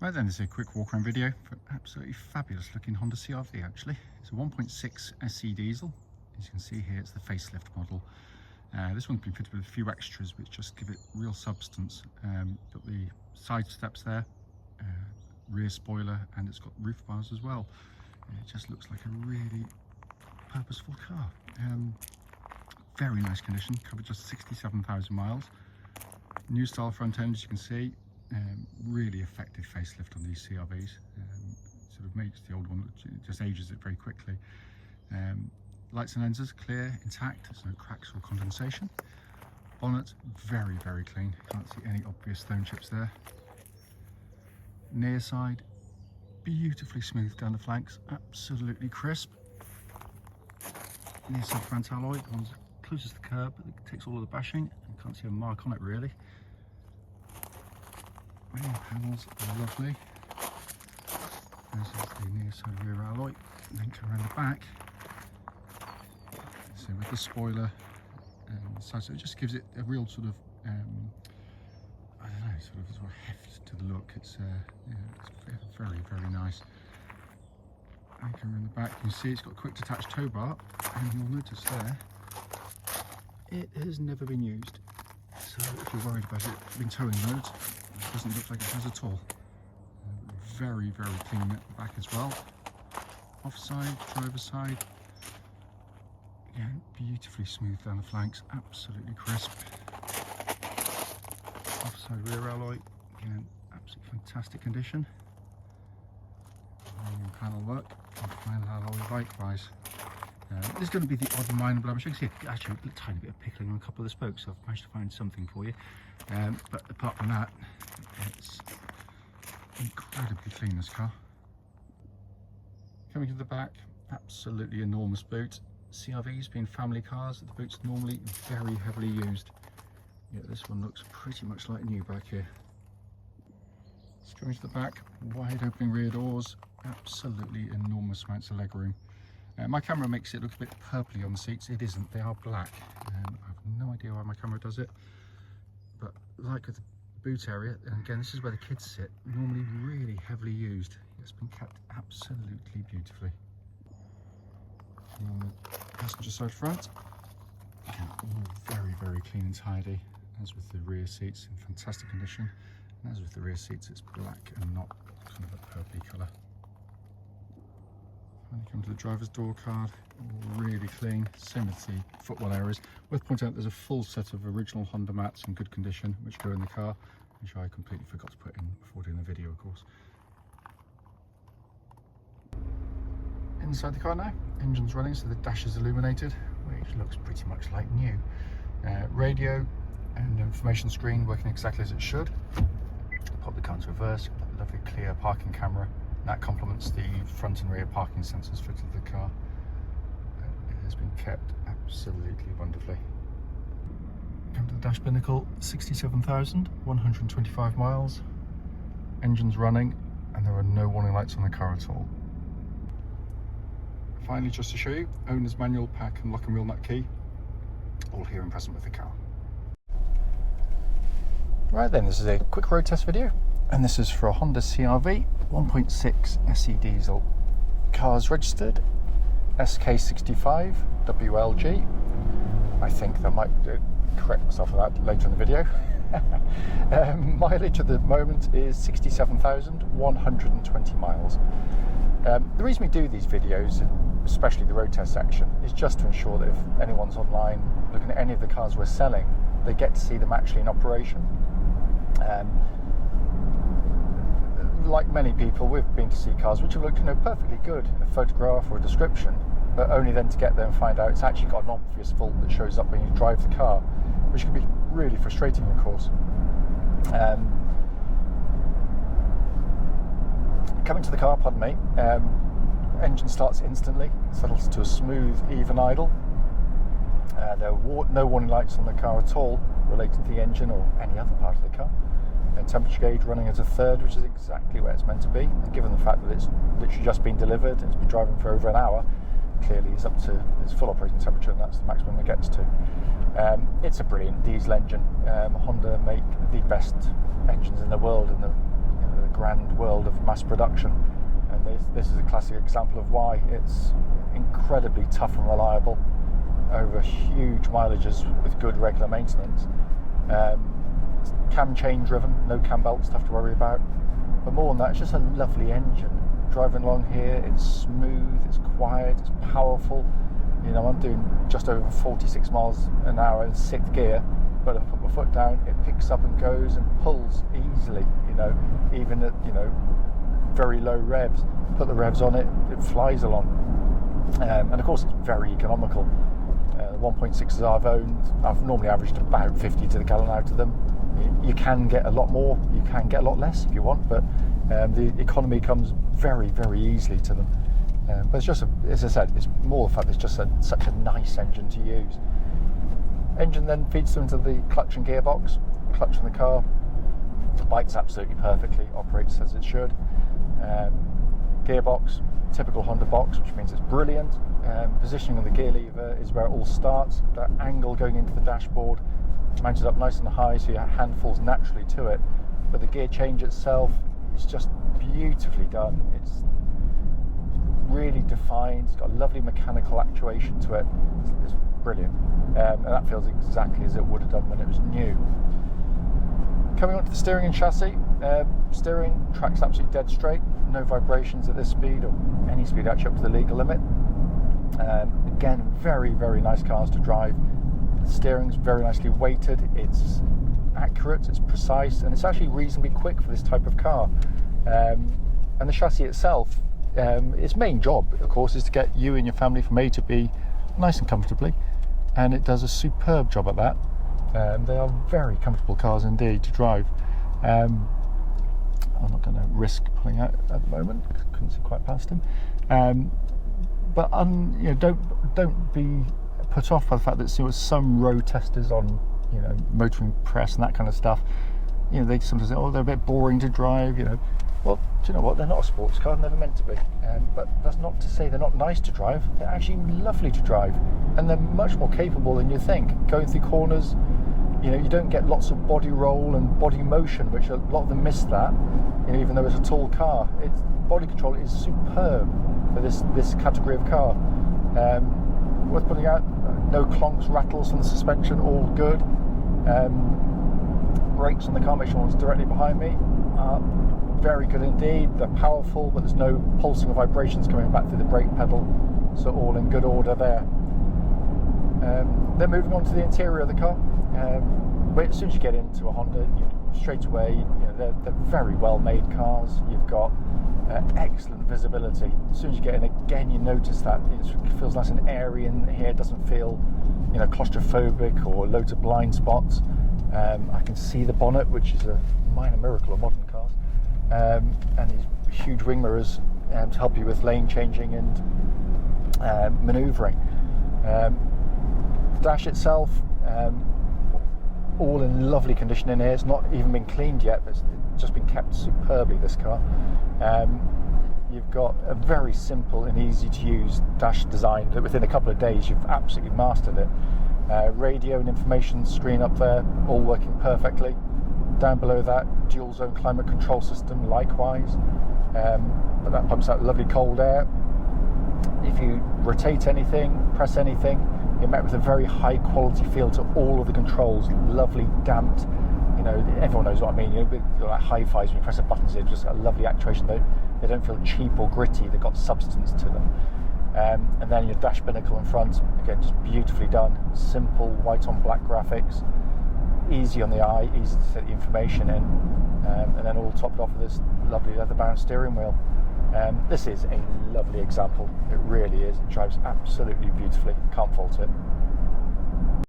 Right then, this is a quick walk around video for an absolutely fabulous looking Honda CRV actually. It's a 1.6 SC diesel. As you can see here, it's the facelift model. This one's been fitted with a few extras which just give it real substance. Got the side steps there, rear spoiler, and it's got roof bars as well. It just looks like a really purposeful car. Very nice condition, covered just 67,000 miles. New style front end, as you can see. Really effective facelift on these CRVs. Sort of makes the old one, just ages it very quickly. Lights and lenses clear, intact, there's no cracks or condensation. Bonnet very, very clean, can't see any obvious stone chips there. Near side, beautifully smooth down the flanks, absolutely crisp. Near side front alloy, the one's closest to the curb, but it takes all of the bashing, and can't see a mark on it really. Rear panels are lovely. This is the near side rear alloy. Then come around the back. So with the spoiler and the side, so it just gives it a real sort of I don't know, sort of heft to the look. It's yeah, it's very, very nice. And come around the back, you can see it's got a quick detached tow bar, and you'll notice there it has never been used. So if you're worried about it being towing loads, it doesn't look like it has at all. Very, very clean at the back as well. Offside, driver's side. Again, beautifully smooth down the flanks, absolutely crisp. Offside rear alloy, again, absolutely fantastic condition. Panel work, and final alloy likewise. There's going to be the odd minor blemish. You can see actually a tiny bit of pickling on a couple of the spokes, so I've managed to find something for you. But apart from that, it's incredibly clean, this car. Coming to the back, absolutely enormous boot. CRVs being family cars, the boot's normally very heavily used. Yet this one looks pretty much like new back here. Let's go into the back, wide opening rear doors, absolutely enormous amounts of leg room. My camera makes it look a bit purpley on the seats. It isn't, they are black. I have no idea why my camera does it. But like with the boot area, and again, this is where the kids sit, normally really heavily used. It's been kept absolutely beautifully. On the passenger side front, again, all very, very clean and tidy. As with the rear seats, in fantastic condition. And as with the rear seats, it's black and not kind of a purpley colour. When you come to the driver's door card, really clean, same with the footwell areas. Worth pointing out there's a full set of original Honda mats in good condition which go in the car, which I completely forgot to put in before doing the video, of course. Inside the car now, engine's running, so the dash is illuminated, which looks pretty much like new. Radio and information screen working exactly as it should. Pop the car into reverse, got that lovely clear parking camera. That complements the front and rear parking sensors fitted to the car. It has been kept absolutely wonderfully. Come to the dash binnacle, 67,125 miles. Engine's running, and there are no warning lights on the car at all. Finally, just to show you, owner's manual, pack and lock and wheel nut key, all here and present with the car. Right then, this is a quick road test video, and this is for a Honda CRV 1.6 SE diesel. Car's registered SK65WLG. I think that might correct myself for that later in the video. Mileage at the moment is 67,120 miles. The reason we do these videos, especially the road test section, is just to ensure that if anyone's online looking at any of the cars we're selling, they get to see them actually in operation. Like many people, we've been to see cars which have looked, perfectly good in a photograph or a description, but only then to get there and find out it's actually got an obvious fault that shows up when you drive the car, which can be really frustrating, of course. Coming to the car, pardon me, engine starts instantly, settles to a smooth, even idle. There are no warning lights on the car at all relating to the engine or any other part of the car. And temperature gauge running at a third, which is exactly where it's meant to be. And given the fact that it's literally just been delivered, it's been driving for over an hour, clearly it's up to its full operating temperature, and that's the maximum it gets to. It's a brilliant diesel engine. Honda make the best engines in the world, and the grand world of mass production. And this is a classic example of why. It's incredibly tough and reliable over huge mileages with good regular maintenance. It's cam chain driven, no cam belts to have to worry about. But more than that, it's just a lovely engine. Driving along here, it's smooth, it's quiet, it's powerful. You know, I'm doing just over 46 miles an hour in 6th gear, but if I put my foot down, it picks up and goes and pulls easily, you know, even at, you know, very low revs. Put the revs on it, it flies along. And of course, it's very economical. The 1.6s I've normally averaged about 50 to the gallon out of them. You can get a lot more, you can get a lot less if you want, but the economy comes very, very easily to them. But it's just, as I said, it's more the fact it's just such a nice engine to use. Engine then feeds through into the clutch and gearbox. Clutch in the car bites absolutely perfectly, operates as it should. Gearbox, typical Honda box, which means it's brilliant. Positioning of the gear lever is where it all starts. That angle going into the dashboard, mounted up nice and high so your hand falls naturally to it. But the gear change itself is just beautifully done. It's really defined, it's got a lovely mechanical actuation to it. It's brilliant. And that feels exactly as it would have done when it was new. Coming on to the steering and chassis, steering tracks absolutely dead straight, no vibrations at this speed or any speed actually up to the legal limit. Again, very, very nice cars to drive. The steering's very nicely weighted, it's accurate, it's precise, and it's actually reasonably quick for this type of car. And the chassis itself, its main job, of course, is to get you and your family from A to B nice and comfortably, and it does a superb job at that. They are very comfortable cars indeed to drive. I'm not going to risk pulling out at the moment, couldn't see quite past him. But you know, don't be put off by the fact that some road testers on, you know, Motoring Press and that kind of stuff, you know, they sometimes say, oh, they're a bit boring to drive, you know. Well, do you know what? They're not a sports car, never meant to be. But that's not to say they're not nice to drive. They're actually lovely to drive, and they're much more capable than you think. Going through corners, you know, you don't get lots of body roll and body motion, which a lot of them miss that. You know, even though it's a tall car, its body control is superb for this category of car. Worth putting out. No clonks, rattles from the suspension, all good. Brakes on the car, make sure one's directly behind me. Very good indeed. They're powerful, but there's no pulsing or vibrations coming back through the brake pedal, so all in good order there. Then moving on to the interior of the car. But as soon as you get into a Honda, straight away, you know, they're very well made cars. You've got excellent visibility. As soon as you get in, again, you notice that it feels nice and airy in here. It doesn't feel, you know, claustrophobic or loads of blind spots. I can see the bonnet, which is a minor miracle of modern cars, and these huge wing mirrors to help you with lane changing and manoeuvring. The dash itself, all in lovely condition in here. It's not even been cleaned yet, but it's just been kept superbly, this car. You've got a very simple and easy to use dash design that within a couple of days you've absolutely mastered it. Radio and information screen up there, all working perfectly. Down below that, dual zone climate control system likewise. But that pumps out lovely cold air. If you rotate anything, press anything, you're met with a very high quality feel to all of the controls, lovely damped. You know, everyone knows what I mean. You know, with like hi-fis, when you press the buttons, it's just a lovely actuation. They don't feel cheap or gritty. They've got substance to them. And then your dash binnacle in front, again, just beautifully done. Simple white on black graphics, easy on the eye, easy to take the information in, and then all topped off with this lovely leather-bound steering wheel. This is a lovely example. It really is. It drives absolutely beautifully. Can't fault it.